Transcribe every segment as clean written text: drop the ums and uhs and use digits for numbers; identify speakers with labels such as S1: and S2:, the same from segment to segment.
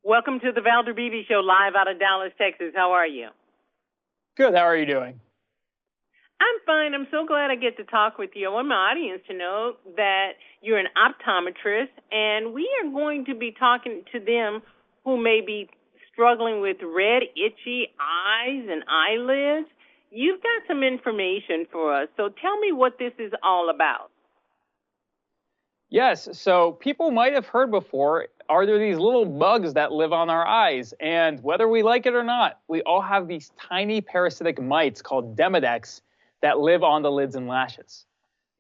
S1: Welcome to the Valder Beebe Show, live out of Dallas, Texas. How are you?
S2: Good. How are you doing?
S1: I'm fine. I'm so glad I get to talk with you. I want my audience to know that you're an optometrist, and we are going to be talking to them who may be struggling with red, itchy eyes and eyelids. You've got some information for us, so tell me what this is all about.
S2: Yes. So people might have heard before, are there these little bugs that live on our eyes? And whether we like it or not, we all have these tiny parasitic mites called Demodex that live on the lids and lashes.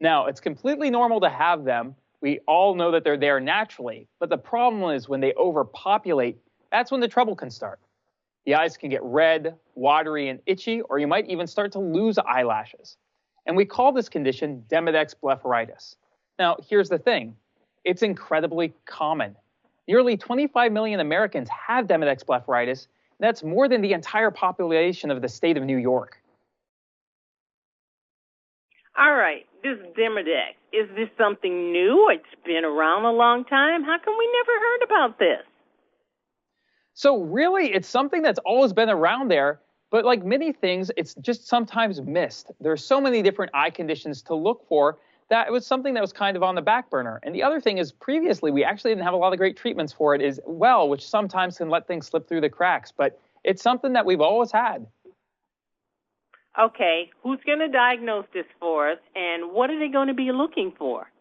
S2: Now, it's completely normal to have them. We all know that they're there naturally. But the problem is when they overpopulate, that's when the trouble can start. The eyes can get red, watery, and itchy, or you might even start to lose eyelashes. And we call this condition Demodex blepharitis. Now, here's the thing. It's incredibly common. Nearly 25 million Americans have Demodex blepharitis. And that's more than the entire population of the state of New York.
S1: All right, this Demodex, is this something new? It's been around a long time. How come we never heard about this?
S2: So really, it's something that's always been around there, but like many things, it's just sometimes missed. There's so many different eye conditions to look for that it was something that was kind of on the back burner. And the other thing is previously, we actually didn't have a lot of great treatments for it as well, which sometimes can let things slip through the cracks, but it's something that we've always had.
S1: Okay, who's going to diagnose this for us, and what are they going to be looking for?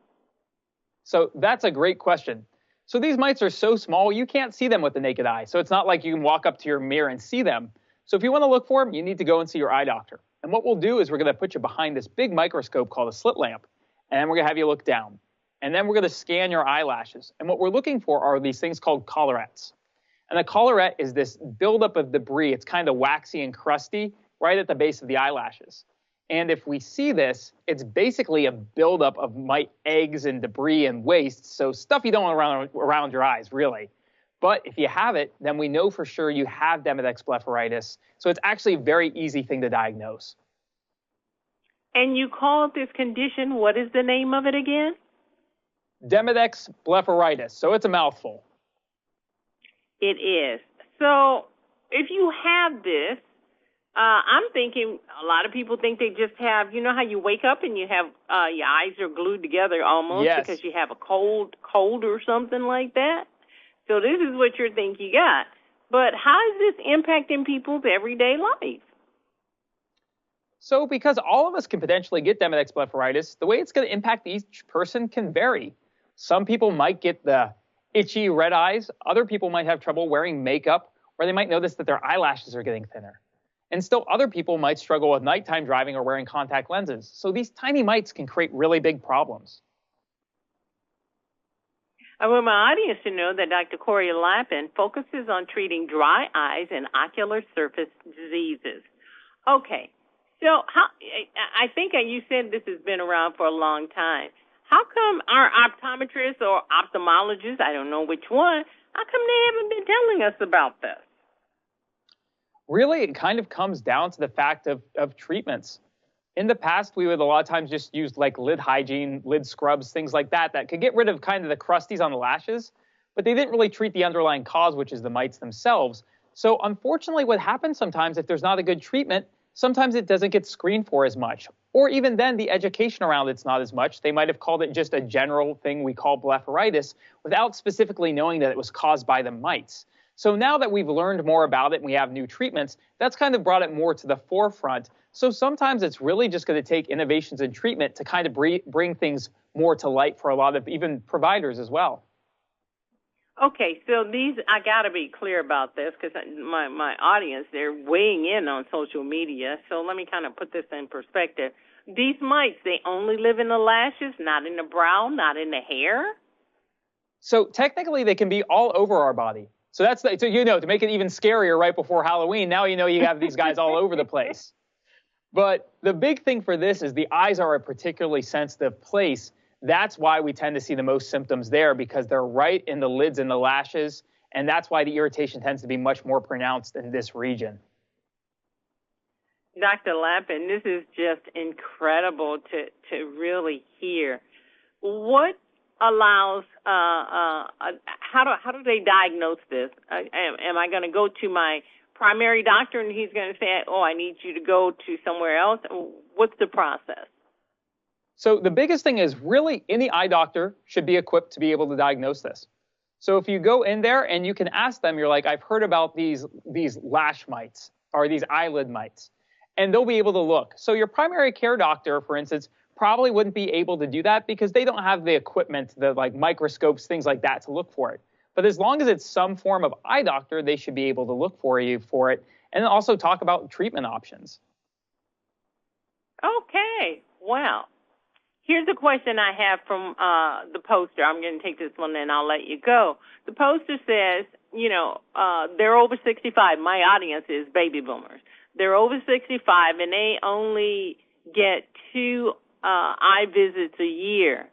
S2: So that's a great question. So these mites are so small, you can't see them with the naked eye. So it's not like you can walk up to your mirror and see them. So if you want to look for them, you need to go and see your eye doctor. And what we'll do is we're going to put you behind this big microscope called a slit lamp, and then we're going to have you look down. And then we're going to scan your eyelashes. And what we're looking for are these things called collarettes. And a collarette is this buildup of debris. It's kind of waxy and crusty right at the base of the eyelashes. And if we see this, it's basically a buildup of mite eggs and debris and waste, so stuff you don't want around your eyes, really. But if you have it, then we know for sure you have Demodex blepharitis. So it's actually a very easy thing to diagnose.
S1: And you call this condition, what is the name of it again?
S2: Demodex blepharitis. So it's a mouthful.
S1: It is. So if you have this, I'm thinking a lot of people think they just have, you know how you wake up and you have your eyes are glued together almost
S2: Yes.
S1: because you have a cold or something like that. So this is what you think you got. But how is this impacting people's everyday life?
S2: So because all of us can potentially get Demodex blepharitis, the way it's going to impact each person can vary. Some people might get the itchy red eyes. Other people might have trouble wearing makeup, or they might notice that their eyelashes are getting thinner. And still other people might struggle with nighttime driving or wearing contact lenses. So these tiny mites can create really big problems.
S1: I want my audience to know that Dr. Corey Lappin focuses on treating dry eyes and ocular surface diseases. Okay, so I think you said this has been around for a long time. How come our optometrists or ophthalmologists, I don't know which one, how come they haven't been telling us about this?
S2: Really, it kind of comes down to the fact of treatments. In the past, we would a lot of times just use like lid hygiene, lid scrubs, things like that could get rid of kind of the crusties on the lashes, but they didn't really treat the underlying cause, which is the mites themselves. So unfortunately, what happens sometimes if there's not a good treatment, sometimes it doesn't get screened for as much. Or even then, the education around it's not as much. They might have called it just a general thing we call blepharitis without specifically knowing that it was caused by the mites. So now that we've learned more about it and we have new treatments, that's kind of brought it more to the forefront. So sometimes it's really just going to take innovations in treatment to kind of bring things more to light for a lot of even providers as well.
S1: Okay, so I got to be clear about this because my audience, they're weighing in on social media. So let me kind of put this in perspective. These mites, they only live in the lashes, not in the brow, not in the hair?
S2: So technically, they can be all over our body. So to make it even scarier right before Halloween, now you have these guys all over the place. But the big thing for this is the eyes are a particularly sensitive place. That's why we tend to see the most symptoms there because they're right in the lids and the lashes. And that's why the irritation tends to be much more pronounced in this region.
S1: Dr. Lappin, this is just incredible to really hear. What allows, how do they diagnose this? Am I going to go to my primary doctor and he's going to say, oh, I need you to go to somewhere else? What's the process?
S2: So the biggest thing is really any eye doctor should be equipped to be able to diagnose this. So if you go in there and you can ask them, you're like, I've heard about these lash mites or these eyelid mites, and they'll be able to look. So your primary care doctor, for instance, probably wouldn't be able to do that because they don't have the equipment, the like microscopes, things like that to look for it. But as long as it's some form of eye doctor, they should be able to look for you for it and then also talk about treatment options.
S1: Okay, well. Here's a question I have from the poster. I'm going to take this one and I'll let you go. The poster says, they're over 65. My audience is baby boomers. They're over 65 and they only get 2 eye visits a year.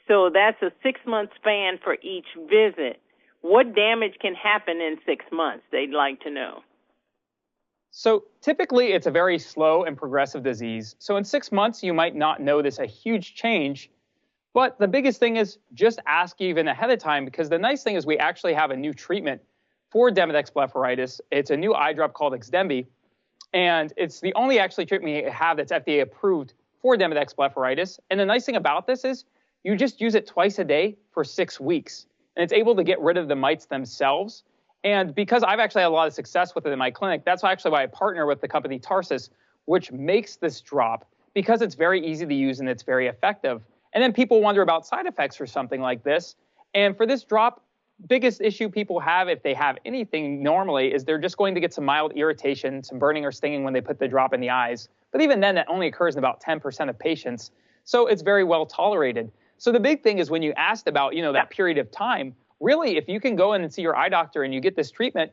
S1: So that's a 6-month span for each visit. What damage can happen in 6 months? They'd like to know.
S2: So typically, it's a very slow and progressive disease. So in 6 months, you might not notice a huge change. But the biggest thing is just ask even ahead of time, because the nice thing is we actually have a new treatment for Demodex blepharitis. It's a new eye drop called XDEMVY. And it's the only actually treatment we have that's FDA approved for Demodex blepharitis. And the nice thing about this is you just use it twice a day for 6 weeks. And it's able to get rid of the mites themselves. And because I've actually had a lot of success with it in my clinic, that's actually why I partner with the company Tarsus, which makes this drop because it's very easy to use and it's very effective. And then people wonder about side effects for something like this. And for this drop, biggest issue people have if they have anything normally is they're just going to get some mild irritation, some burning or stinging when they put the drop in the eyes. But even then, that only occurs in about 10% of patients. So it's very well tolerated. So the big thing is when you asked about, that period of time, really, if you can go in and see your eye doctor and you get this treatment,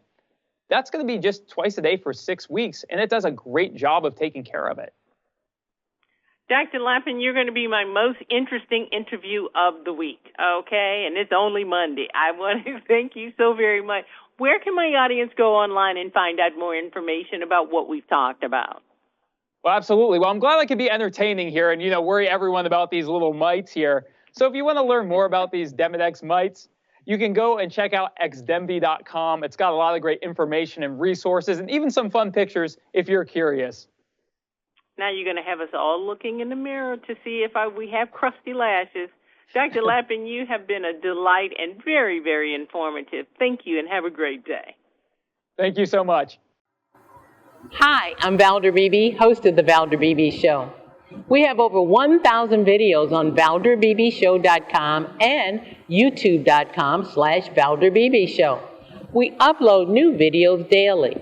S2: that's going to be just twice a day for 6 weeks, and it does a great job of taking care of it.
S1: Dr. Lappin, you're going to be my most interesting interview of the week, okay? And it's only Monday. I want to thank you so very much. Where can my audience go online and find out more information about what we've talked about?
S2: Well, absolutely. Well, I'm glad I could be entertaining here and, worry everyone about these little mites here. So if you want to learn more about these Demodex mites, you can go and check out xdemvy.com. It's got a lot of great information and resources and even some fun pictures if you're curious.
S1: Now you're going to have us all looking in the mirror to see if we have crusty lashes. Dr. Lappin, you have been a delight and very, very informative. Thank you and have a great day.
S2: Thank you so much.
S3: Hi, I'm Valder Beebe, host of The Valder Beebe Show. We have over 1,000 videos on ValderBeebeShow.com and YouTube.com/ValderBeebeShow. We upload new videos daily.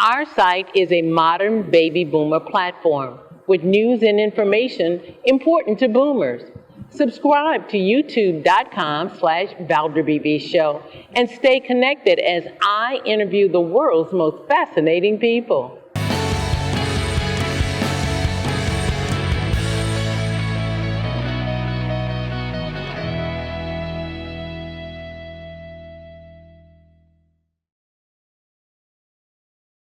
S3: Our site is a modern baby boomer platform with news and information important to boomers. Subscribe to YouTube.com/ValderBeebeShow and stay connected as I interview the world's most fascinating people.